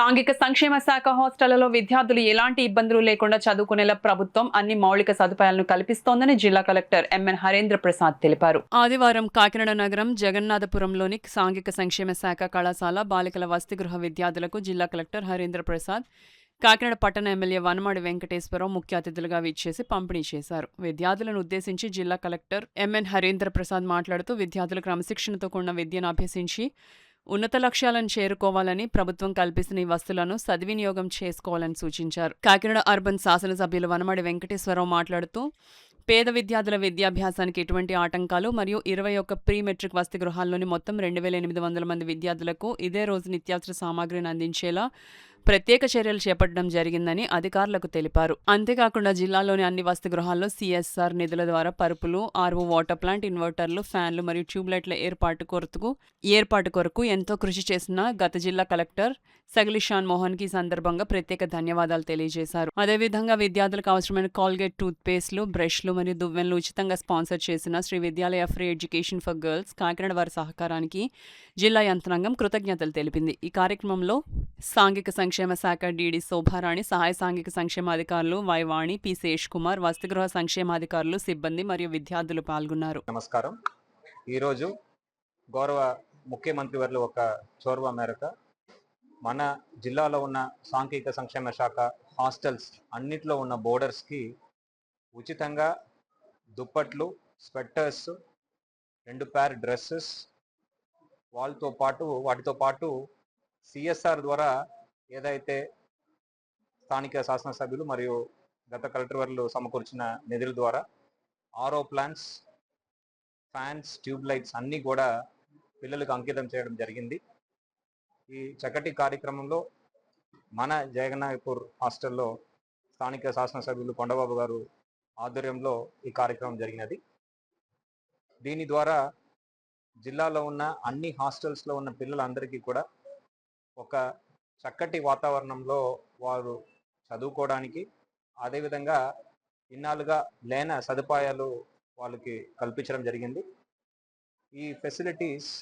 సాంఘిక సంక్షేమ శాఖ హాస్టళ్లలో విద్యార్థులు ఎలాంటి ఇబ్బందులు లేకుండా చదువుకునేలా ప్రభుత్వం అన్ని మౌలిక సదుపాయాలను కల్పిస్తోందని జిల్లా కలెక్టర్ ఎంఎన్ హరేంద్ర ప్రసాద్ తెలిపారు. ఆదివారం కాకినాడ నగరం జగన్నాథపురంలోని సాంఘిక సంక్షేమ శాఖ కళాశాల బాలికల వసతి గృహ విద్యార్థులకు జిల్లా కలెక్టర్ హరేంద్ర ప్రసాద్, కాకినాడ పట్టణ ఎమ్మెల్యే వనమాడి వెంకటేశ్వరరావు ముఖ్య అతిథులుగా విచ్చేసి పంపిణీ చేశారు. విద్యార్థులను ఉద్దేశించి జిల్లా కలెక్టర్ ఎంఎన్ హరేంద్ర ప్రసాద్ మాట్లాడుతూ విద్యార్థులు క్రమశిక్షణతో కూడిన విద్యను అభ్యసించి ఉన్నత లక్ష్యాలను చేరుకోవాలని, ప్రభుత్వం కల్పిస్తున్న ఈ వస్తువులను సద్వినియోగం చేసుకోవాలని సూచించారు. కాకినాడ అర్బన్ శాసనసభ్యులు వనమాడి వెంకటేశ్వరరావు మాట్లాడుతూ పేద విద్యార్థుల విద్యాభ్యాసానికి ఎటువంటి ఆటంకాలు మరియు 21 ప్రీ మెట్రిక్ వసతి గృహాల్లోని మొత్తం 2800 మంది విద్యార్థులకు ఇదే రోజు నిత్యావసర సామాగ్రిని అందించేలా ప్రత్యేక చర్యలు చేపట్టడం జరిగిందని అధికారులకు తెలిపారు. అంతేకాకుండా జిల్లాలోని అన్ని వసతి గృహాల్లో సిఎస్ఆర్ నిధుల ద్వారా పరుపులు, ఆర్ఓ వాటర్ ప్లాంట్, ఇన్వర్టర్లు, ఫ్యాన్లు మరియు ట్యూబ్లైట్ల ఏర్పాటు కొరకు ఎంతో కృషి చేసిన గత జిల్లా కలెక్టర్ సగిలి షాన్ మోహన్ కి సందర్భంగా ప్రత్యేక ధన్యవాదాలు తెలియజేశారు. అదేవిధంగా విద్యార్థులకు అవసరమైన కాల్గేట్ టూత్ పేస్ట్లు, బ్రష్లు మరియు దువ్వెనలు ఉచితంగా స్పాన్సర్ చేసిన Sri Vidyalaya free education for girls Kakinada వారి సహకారానికి జిల్లా యంత్రాంగం కృతజ్ఞతలు తెలిపింది. ఈ కార్యక్రమంలో సాంఘిక సంక్షేమ శాఖ డీడీ శోభారాణి, సహాయ సాంఘిక సంక్షేమాధికారులు వైవాణి, పి శేష్ కుమార్, వసతిగృహ సంక్షేమాధికారులు, సిబ్బంది మరియు విద్యార్థులు పాల్గొన్నారు. నమస్కారం. ఈరోజు గౌరవ ముఖ్యమంత్రి వర్లు ఒక చొరవ మేరకు మన జిల్లాలో ఉన్న సాంఘిక సంక్షేమ శాఖ హాస్టల్స్ అన్నిట్లో ఉన్న బోర్డర్స్కి ఉచితంగా దుప్పట్లు, స్వెట్టర్స్, 2 పేర్ డ్రెస్సెస్, వాటితో పాటు సిఎస్ఆర్ ద్వారా ఏదైతే స్థానిక శాసనసభ్యులు మరియు గత కలెక్టర్ వర్లు సమకూర్చిన నిధుల ద్వారా RO plants, fans, tube lights అన్నీ కూడా పిల్లలకు అంకితం చేయడం జరిగింది. ఈ చక్కటి కార్యక్రమంలో మన జగన్నాథపూర్ హాస్టల్లో స్థానిక శాసనసభ్యులు కొండబాబు గారు ఆధ్వర్యంలో ఈ కార్యక్రమం జరిగినది. దీని ద్వారా జిల్లాలో ఉన్న అన్ని హాస్టల్స్లో ఉన్న పిల్లలందరికీ కూడా ఒక చక్కటి వాతావరణంలో వారు చదువుకోవడానికి, అదేవిధంగా ఇన్నాళ్ళుగా లేని సదుపాయాలు వాళ్ళకి కల్పించడం జరిగింది. ఈ ఫెసిలిటీస్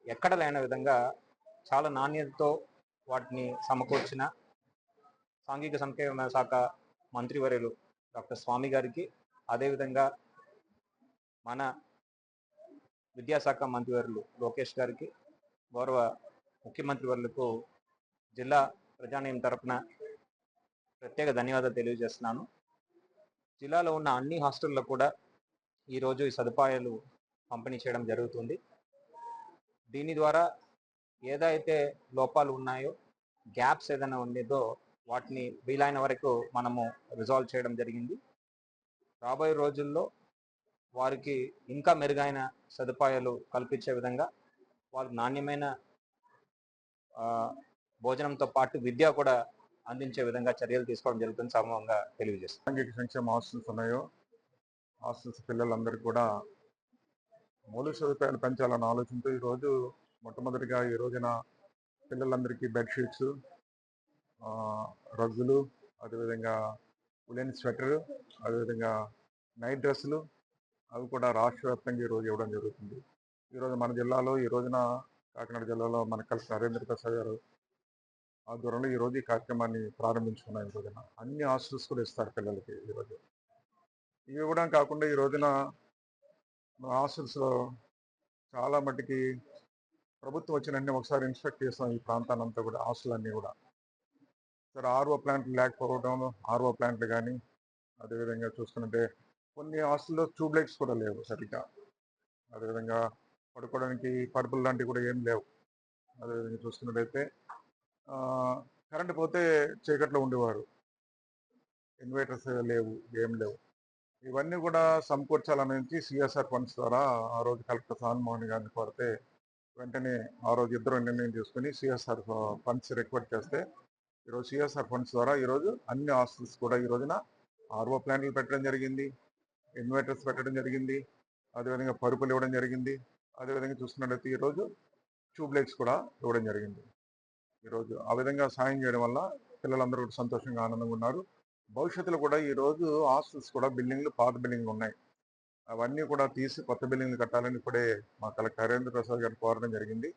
ఎక్కడ లేని విధంగా చాలా నాణ్యతతో వాటిని సమకూర్చిన సాంఘిక సంక్షేమ శాఖ మంత్రివర్యులు డాక్టర్ స్వామి గారికి, అదేవిధంగా మన విద్యాశాఖ మంత్రివర్యులు లోకేష్ గారికి, గౌరవ ముఖ్యమంత్రి వర్లకు జిల్లా ప్రజానీయం తరపున ప్రత్యేక ధన్యవాదాలు తెలియజేస్తున్నాను. జిల్లాలో ఉన్న అన్ని హాస్టల్లో కూడా ఈరోజు ఈ సదుపాయాలు పంపిణీ చేయడం జరుగుతుంది. దీని ద్వారా ఏదైతే లోపాలు ఉన్నాయో, గ్యాప్స్ ఏదైనా ఉండేదో వాటిని వీలైన వరకు మనము రిజాల్వ్ చేయడం జరిగింది. రాబోయే రోజుల్లో వారికి ఇంకా మెరుగైన సదుపాయాలు కల్పించే విధంగా వారికి నాణ్యమైన భోజనంతో పాటు విద్య కూడా అందించే విధంగా చర్యలు తీసుకోవడం జరుగుతుంది. సమూహంగా తెలియజేస్తాం. సాంఘిక సంక్షేమ హాస్టల్స్ ఉన్నాయో హాస్టల్స్ పిల్లలందరికీ కూడా మౌలిక సదుపాయాలు పెంచాలన్న ఆలోచనతో ఈరోజు మొట్టమొదటిగా ఈ రోజున పిల్లలందరికీ బెడ్షీట్స్, రగ్గులు, అదేవిధంగా ఉలెన్ స్వెటర్, అదేవిధంగా నైట్ డ్రెస్సులు అవి కూడా రాష్ట్ర వ్యాప్తంగా ఈరోజు ఇవ్వడం జరుగుతుంది. ఈరోజు మన జిల్లాలో ఈ రోజున కాకినాడ జిల్లాలో మన కలెక్టర్ నరేంద్ర ప్రసాద్ గారు ఆధ్వర్యంలో ఈరోజు ఈ కార్యక్రమాన్ని ప్రారంభించుకున్నాం. ఈ రోజున అన్ని హాస్టల్స్ కూడా ఇస్తారు పిల్లలకి. ఈరోజు ఇవి ఇవ్వడం కాకుండా ఈ రోజున మన హాస్టల్స్లో చాలా మట్టికి ప్రభుత్వం వచ్చినన్ని ఒకసారి ఇన్స్పెక్ట్ చేస్తాం ఈ ప్రాంతాన్నంతా కూడా, హాస్టల్ అన్నీ కూడా. సరే ఆర్ఓ ప్లాంట్లు లేకపోవడం, ఆర్ఓ ప్లాంట్లు కానీ, అదేవిధంగా చూసుకుంటే కొన్ని హాస్టల్లో ట్యూబ్ లైట్స్ కూడా లేవు సరిగ్గా, అదేవిధంగా పడుకోవడానికి పరుపులు లాంటివి కూడా ఏం లేవు. అదేవిధంగా చూసుకున్నట్టయితే కరెంటు పోతే చీకట్లో ఉండేవారు, ఇన్వర్టర్స్ లేవు, ఏం లేవు. ఇవన్నీ కూడా సమకూర్చాలనేసి సిఎస్ఆర్ ఫండ్స్ ద్వారా ఆ రోజు కలెక్టర్ సాన్మోహన్ గారిని కోరితే వెంటనే ఆ రోజు ఇద్దరు నిర్ణయం తీసుకుని సిఎస్ఆర్ ఫండ్స్ రిక్వెస్ట్ చేస్తే ఈరోజు సిఎస్ఆర్ ఫండ్స్ ద్వారా ఈరోజు అన్ని హాస్టల్స్ కూడా ఈ రోజున ఆర్ఓ ప్లాంట్లు పెట్టడం జరిగింది, ఇన్వర్టర్స్ పెట్టడం జరిగింది, అదేవిధంగా పరుపులు ఇవ్వడం జరిగింది. అదేవిధంగా చూసుకున్నట్లయితే ఈరోజు ట్యూబ్ లైట్స్ కూడా ఇవ్వడం జరిగింది. ఈరోజు ఆ విధంగా సాయం చేయడం వల్ల పిల్లలందరూ కూడా సంతోషంగా ఆనందంగా ఉన్నారు. భవిష్యత్తులో కూడా ఈరోజు హాస్టల్స్ కూడా బిల్డింగ్లు, పాత బిల్డింగ్లు ఉన్నాయి, అవన్నీ కూడా తీసి కొత్త బిల్డింగ్లు కట్టాలని ఇప్పుడే మా కలెక్టర్ హరేంద్ర ప్రసాద్ గారు కోరడం జరిగింది.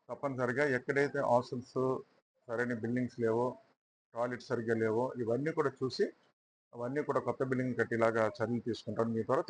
తప్పనిసరిగా ఎక్కడైతే హాస్టల్స్ సరైన బిల్డింగ్స్ లేవో, టాయిలెట్స్ సరిగ్గా లేవో, ఇవన్నీ కూడా చూసి అవన్నీ కూడా కొత్త బిల్డింగ్ కట్టేలాగా చర్యలు తీసుకుంటాను. మీ ద్వారా